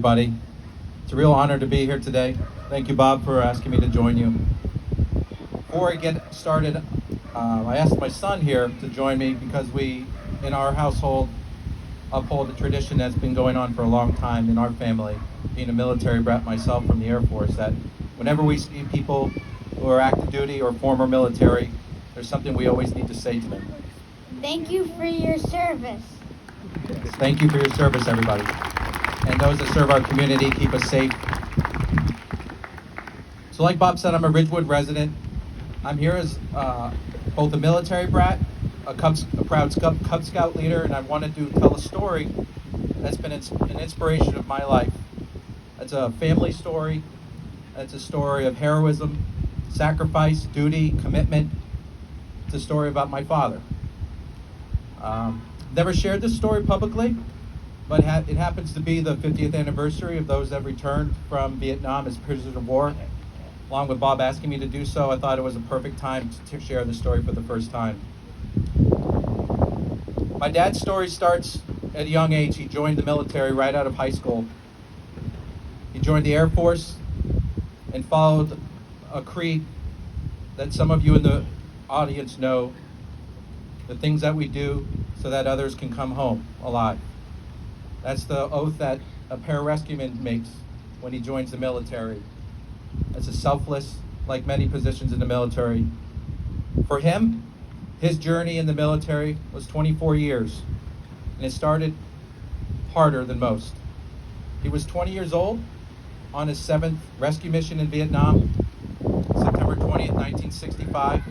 Everybody. It's a real honor to be here today. Thank you, Bob, for asking me to join you. Before I get started, I asked my son here to join me because we, in our household, uphold a tradition that's been going on for a long time in our family, being a military brat myself from the Air Force, that whenever we see people who are active duty or former military, there's something we always need to say to them. Thank you for your service. Thank you for your service, everybody. And those that serve our community, keep us safe. So like Bob said, I'm a Ridgewood resident. I'm here as both a military brat, a proud Cub Scout leader, and I wanted to tell a story that's been an inspiration of my life. It's a family story. It's a story of heroism, sacrifice, duty, commitment. It's a story about my father. Never shared this story publicly, but it happens to be the 50th anniversary of those that returned from Vietnam as prisoners of war. Along with Bob asking me to do so, I thought it was a perfect time to share this story for the first time. My dad's story starts at a young age. He joined the military right out of high school. He joined the Air Force and followed a creed that some of you in the audience know, the things that we do so that others can come home alive. That's the oath that a pararescueman makes when he joins the military. It's a selfless, like many positions in the military. For him, his journey in the military was 24 years, and it started harder than most. He was 20 years old on his 7th rescue mission in Vietnam, September 20th, 1965,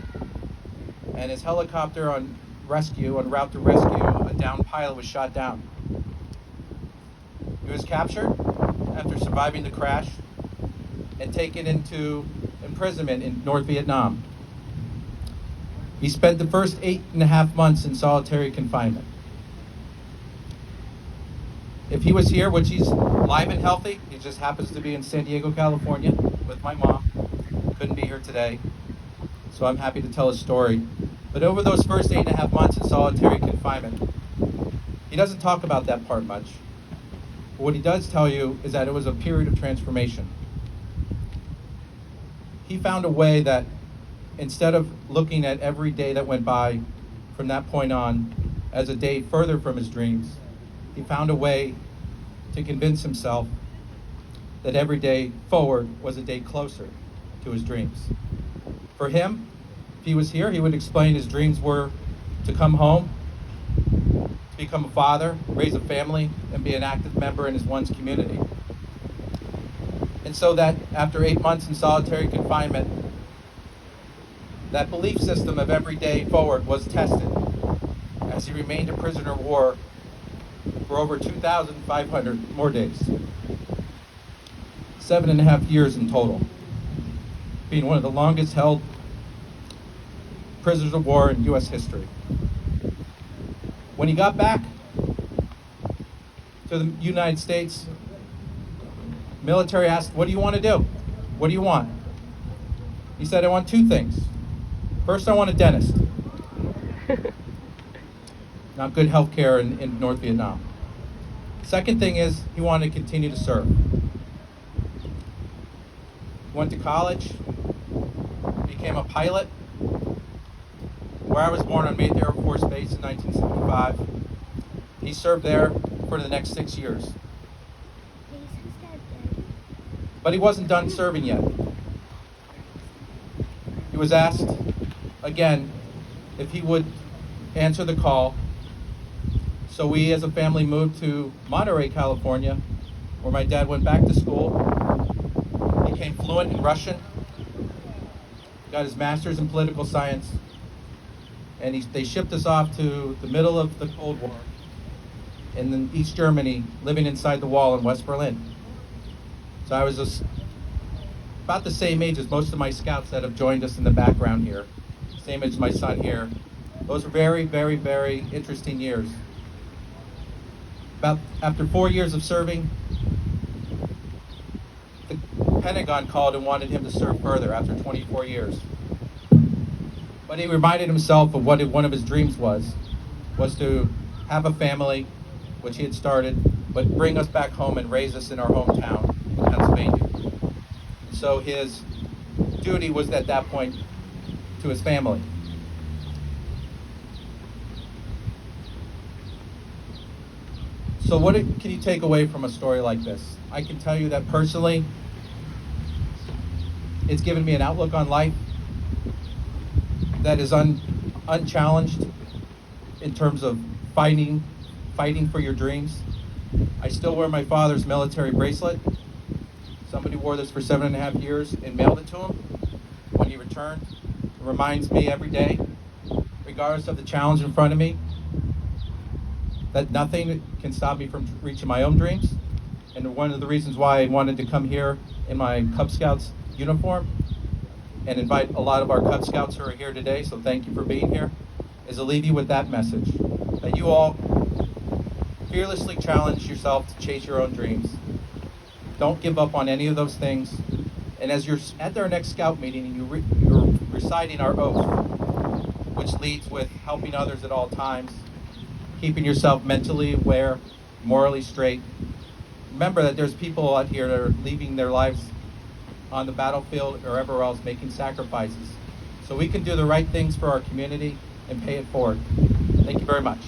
and his helicopter en route to rescue a downed pilot was shot down. He was captured after surviving the crash and taken into imprisonment in North Vietnam. He spent the first 8.5 months in solitary confinement. If he was here, which he's alive and healthy, he just happens to be in San Diego, California with my mom. Couldn't be here today, so I'm happy to tell his story. But over those first 8.5 months in solitary confinement, he doesn't talk about that part much. But what he does tell you is that it was a period of transformation. He found a way that instead of looking at every day that went by from that point on as a day further from his dreams, he found a way to convince himself that every day forward was a day closer to his dreams. For him, if he was here, he would explain his dreams were to come home, to become a father, raise a family, and be an active member in his one's community. And so that after 8 months in solitary confinement, that belief system of every day forward was tested as he remained a prisoner of war for over 2,500 more days. 7.5 years in total, being one of the longest held prisoners of war in U.S. history. When he got back to the United States, military asked, "What do you want to do? What do you want?" He said, "I want 2 things. First, I want a dentist." Not good health care in North Vietnam. Second thing is he wanted to continue to serve. He went to college, became a pilot, where I was born on Mayfair Air Force Base in 1975. He served there for the next 6 years. But he wasn't done serving yet. He was asked again if he would answer the call. So we as a family moved to Monterey, California, where my dad went back to school, became fluent in Russian, got his master's in political science, and they shipped us off to the middle of the Cold War in East Germany, living inside the wall in West Berlin. So I was about the same age as most of my scouts that have joined us in the background here. Same as my son here. Those were very, very, very interesting years. After 4 years of serving, the Pentagon called and wanted him to serve further after 24 years. But he reminded himself of what one of his dreams was to have a family, which he had started, but but bring us back home and raise us in our hometown in Pennsylvania. So his duty was at that point to his family. So what can you take away from a story like this? I can tell you that personally, it's given me an outlook on life that is unchallenged in terms of fighting for your dreams. I still wear my father's military bracelet. Somebody wore this for 7.5 years and mailed it to him when he returned. It reminds me every day, regardless of the challenge in front of me, that nothing can stop me from reaching my own dreams. And one of the reasons why I wanted to come here in my Cub Scouts uniform and invite a lot of our Cub Scouts who are here today, so thank you for being here, is to leave you with that message, that you all fearlessly challenge yourself to chase your own dreams. Don't give up on any of those things. And as you're at our next Scout meeting and you're reciting our oath, which leads with helping others at all times, keeping yourself mentally aware, morally straight. Remember that there's people out here that are leaving their lives on the battlefield or everywhere else making sacrifices. So we can do the right things for our community and pay it forward. Thank you very much.